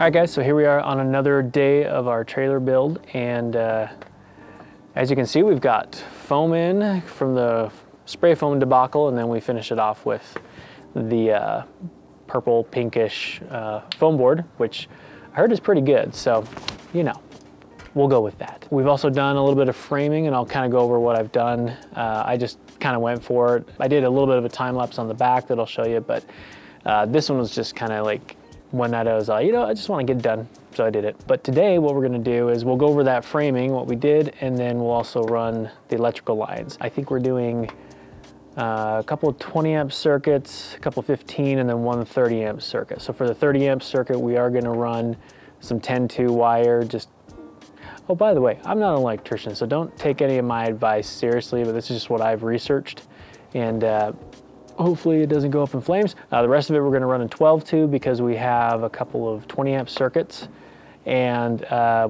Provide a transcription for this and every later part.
All right guys, so here we are on another day of our trailer build, and as you can see, we've got foam in from the spray foam debacle, and then we finish it off with the purple pinkish foam board, which I heard is pretty good, so you know, we'll go with that. We've also done a little bit of framing, and I'll kind of go over what I've done. I just kind of went for it. I did a little bit of a time lapse on the back that I'll show you, but this one was just kind of like one night I was like, you know, I just want to get it done, so I did it. But today what we're going to do is we'll go over that framing, what we did, and then we'll also run the electrical lines. I think we're doing a couple of 20 amp circuits, a couple of 15, and then one 30 amp circuit. So for the 30 amp circuit, we are going to run some 10-2 wire. Just, oh, by the way, I'm not an electrician, so don't take any of my advice seriously, but this is just what I've researched, and hopefully it doesn't go up in flames. The rest of it we're going to run in 12-2 because we have a couple of 20 amp circuits, and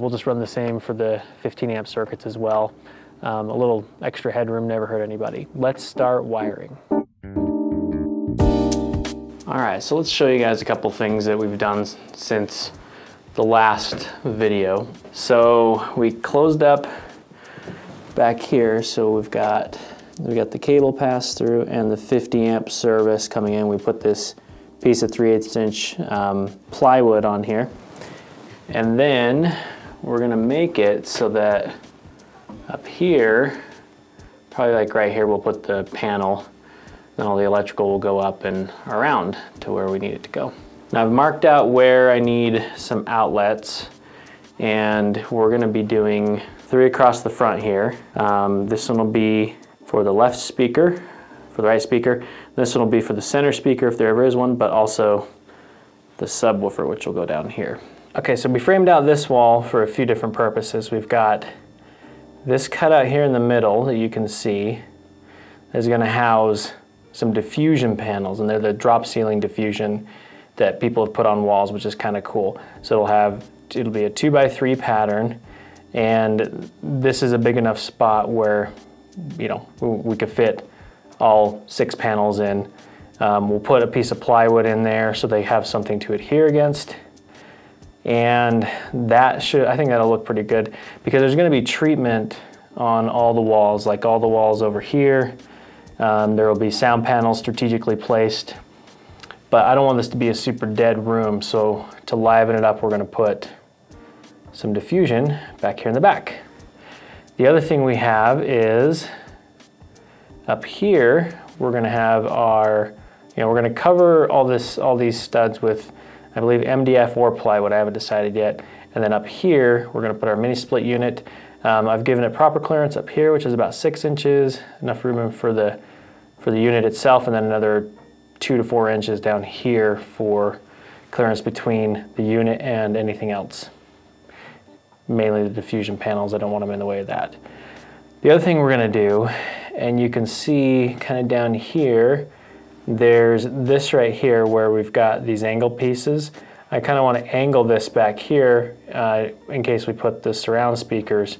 we'll just run the same for the 15 amp circuits as well. A little extra headroom never hurt anybody. Let's start wiring. All right, so let's show you guys a couple things that we've done since the last video. So we closed up back here, so we got the cable pass through and the 50 amp service coming in. We put this piece of 3/8 inch plywood on here, and then we're gonna make it so that up here, probably like right here, we'll put the panel, then all the electrical will go up and around to where we need it to go. Now I've marked out where I need some outlets, and we're gonna be doing 3 across the front here. This one will be for the left speaker, for the right speaker. This one will be for the center speaker if there ever is one, but also the subwoofer, which will go down here. Okay, so we framed out this wall for a few different purposes. We've got this cutout here in the middle that you can see is going to house some diffusion panels, and they're the drop ceiling diffusion that people have put on walls, which is kind of cool. So it'll be a 2x3 pattern, and this is a big enough spot where, you know, we could fit all 6 panels in. We'll put a piece of plywood in there so they have something to adhere against. And I think that'll look pretty good, because there's going to be treatment on all the walls, like all the walls over here. There will be sound panels strategically placed, but I don't want this to be a super dead room, so to liven it up, we're going to put some diffusion back here in the back. The other thing we have is up here, we're going to have our, you know, we're going to cover all these studs with, I believe, MDF or plywood. I haven't decided yet. And then up here, we're going to put our mini split unit. I've given it proper clearance up here, which is about 6 inches, enough room for the unit itself, and then another 2 to 4 inches down here for clearance between the unit and anything else. Mainly the diffusion panels, I don't want them in the way of that. The other thing we're going to do, and you can see kind of down here, there's this right here where we've got these angle pieces. I kind of want to angle this back here in case we put the surround speakers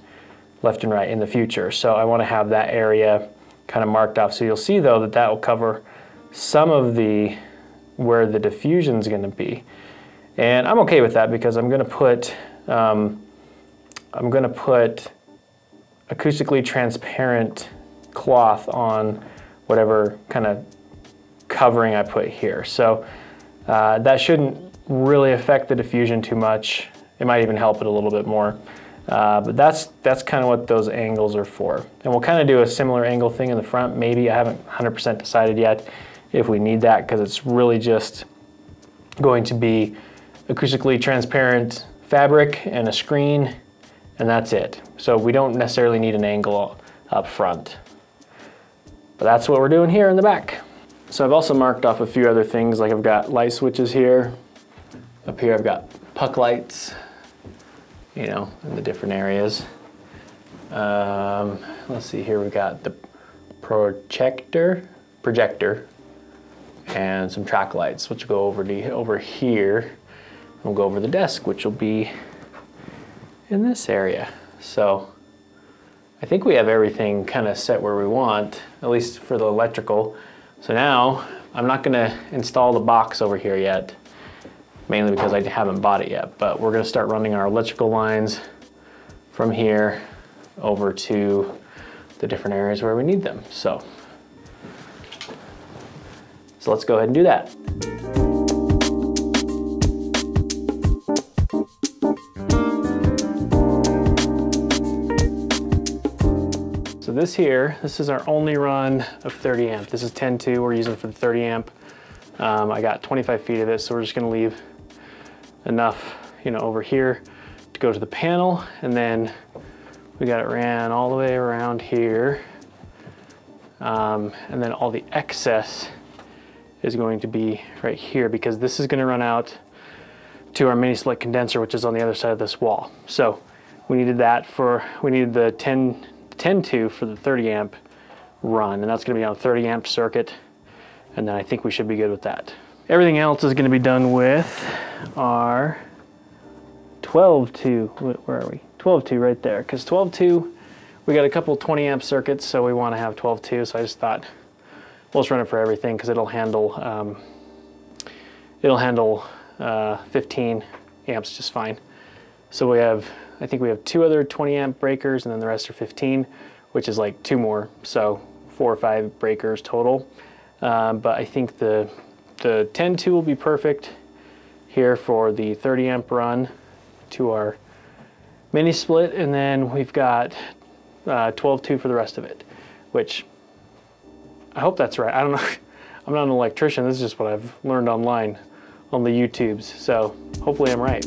left and right in the future. So I want to have that area kind of marked off. So you'll see though that will cover some of where the diffusion is going to be. And I'm okay with that because I'm going to put acoustically transparent cloth on whatever kind of covering I put here. So that shouldn't really affect the diffusion too much. It might even help it a little bit more. But that's kind of what those angles are for. And we'll kind of do a similar angle thing in the front. Maybe, I haven't 100% decided yet if we need that, because it's really just going to be acoustically transparent fabric and a screen, and that's it. So we don't necessarily need an angle up front. But that's what we're doing here in the back. So I've also marked off a few other things, like I've got light switches here. Up here I've got puck lights, you know, in the different areas. Let's see here, we've got the projector, and some track lights, which will go over here. We'll go over the desk, which will be in this area. So I think we have everything kind of set where we want, at least for the electrical. So now I'm not going to install the box over here yet. mainly because I haven't bought it yet. But we're gonna start running our electrical lines from here over to the different areas where we need them. So let's go ahead and do that. So this is our only run of 30 amp. This is 10.2 we're using for the 30 amp. I got 25 feet of it, so we're just gonna leave enough, over here to go to the panel, and then we got it ran all the way around here. And then all the excess is going to be right here, because this is gonna run out to our mini split condenser, which is on the other side of this wall. So we needed the 10.2 for the 30 amp run, and that's gonna be on a 30 amp circuit. And then I think we should be good with that. Everything else is gonna be done with our 12.2, where are we? 12.2 right there, because 12.2, we got a couple 20 amp circuits, so we wanna have 12.2, so I just thought, we'll just run it for everything, because it'll handle 15 amps just fine. So I think we have 2 other 20 amp breakers, and then the rest are 15, which is like 2 more, so 4 or 5 breakers total. But I think the 10.2 will be perfect here for the 30 amp run to our mini split, and then we've got 12.2 for the rest of it, which I hope that's right. I don't know. I'm not an electrician. This is just what I've learned online on the YouTubes. So hopefully I'm right.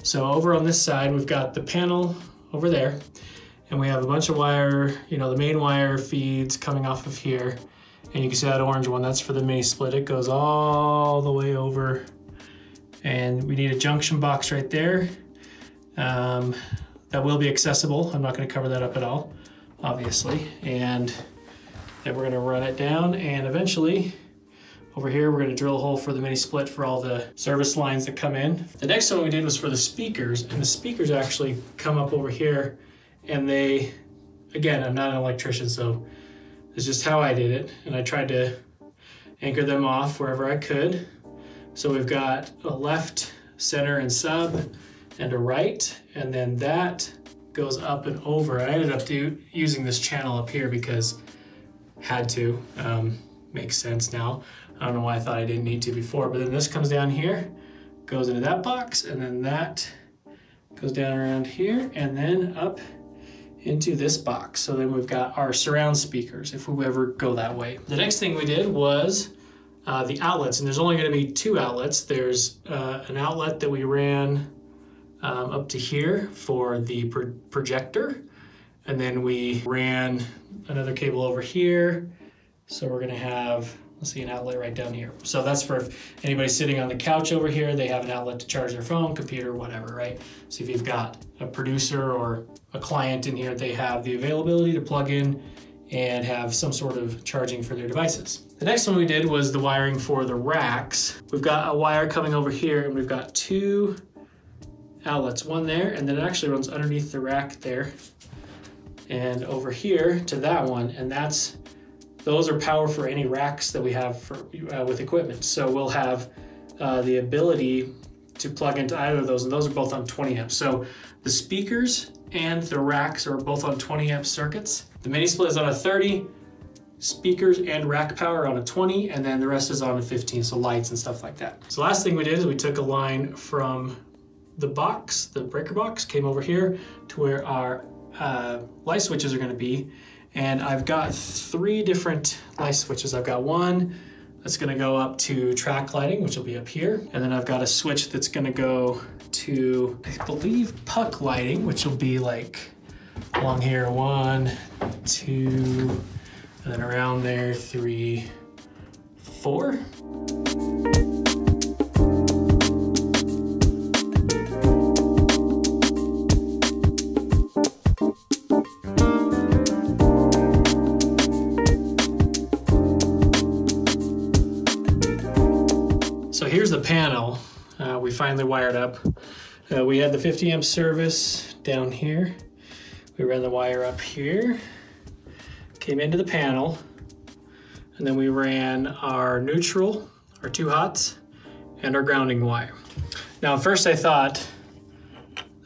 So over on this side, we've got the panel over there, and we have a bunch of wire, the main wire feeds coming off of here. And you can see that orange one, that's for the mini split. It goes all the way over, and we need a junction box right there. That will be accessible. I'm not gonna cover that up at all, obviously. And then we're gonna run it down, and eventually, over here, we're gonna drill a hole for the mini split for all the service lines that come in. The next one we did was for the speakers, and the speakers actually come up over here, and they, again, I'm not an electrician, so it's just how I did it, and I tried to anchor them off wherever I could. So we've got a left, center, and sub, and a right, and then that goes up and over. I ended up using this channel up here because had to, makes sense now. I don't know why I thought I didn't need to before, but then this comes down here, goes into that box, and then that goes down around here, and then up into this box. So then we've got our surround speakers if we ever go that way. The next thing we did was the outlets, and there's only gonna be 2 outlets. There's an outlet that we ran up to here for the projector, and then we ran another cable over here. So we're gonna have, let's see, an outlet right down here. So that's for if anybody's sitting on the couch over here, they have an outlet to charge their phone, computer, whatever, right? So if you've got a producer or a client in here, they have the availability to plug in and have some sort of charging for their devices. The next one we did was the wiring for the racks. We've got a wire coming over here, and we've got 2 outlets, one there, and then it actually runs underneath the rack there. and over here to that one, and those are power for any racks that we have for with equipment. So we'll have the ability to plug into either of those, and those are both on 20 amps. So the speakers and the racks are both on 20 amp circuits. The mini split is on a 30, speakers and rack power on a 20, and then the rest is on a 15, so lights and stuff like that. So last thing we did is we took a line from the box, the breaker box, came over here to where our light switches are gonna be. And I've got 3 different light switches. I've got one that's gonna go up to track lighting, which will be up here. And then I've got a switch that's gonna go to, I believe, puck lighting, which will be like along here, 1, 2, and then around there, 3, 4. So here's the panel we finally wired up. We had the 50 amp service down here. We ran the wire up here, came into the panel, and then we ran our neutral, our 2 hots, and our grounding wire. Now at first I thought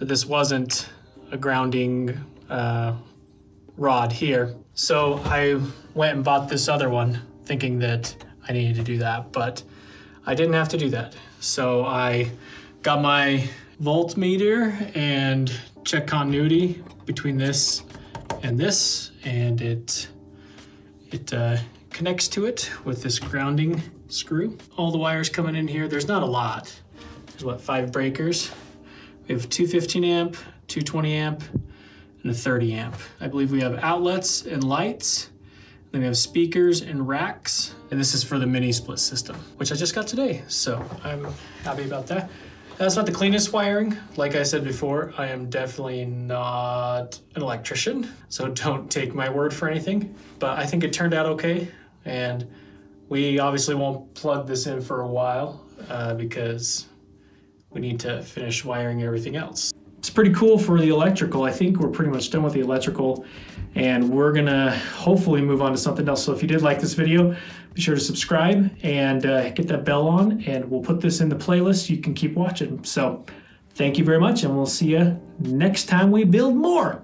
that this wasn't a grounding rod here. So I went and bought this other one thinking that I needed to do that, but I didn't have to do that. So I got my voltmeter and checked continuity between this, and it connects to it with this grounding screw. All the wires coming in here, there's not a lot. There's what, 5 breakers. We have 2 15 amp, 2 20 amp, and a 30 amp. I believe we have outlets and lights. Then we have speakers and racks, and this is for the mini split system, which I just got today, so I'm happy about that. That's not the cleanest wiring. Like I said before, I am definitely not an electrician, so don't take my word for anything, but I think it turned out okay, and we obviously won't plug this in for a while because we need to finish wiring everything else. It's pretty cool for the electrical. I think we're pretty much done with the electrical, and we're gonna hopefully move on to something else. So if you did like this video, be sure to subscribe and get that bell on, and we'll put this in the playlist. You can keep watching. So thank you very much, and we'll see you next time we build more.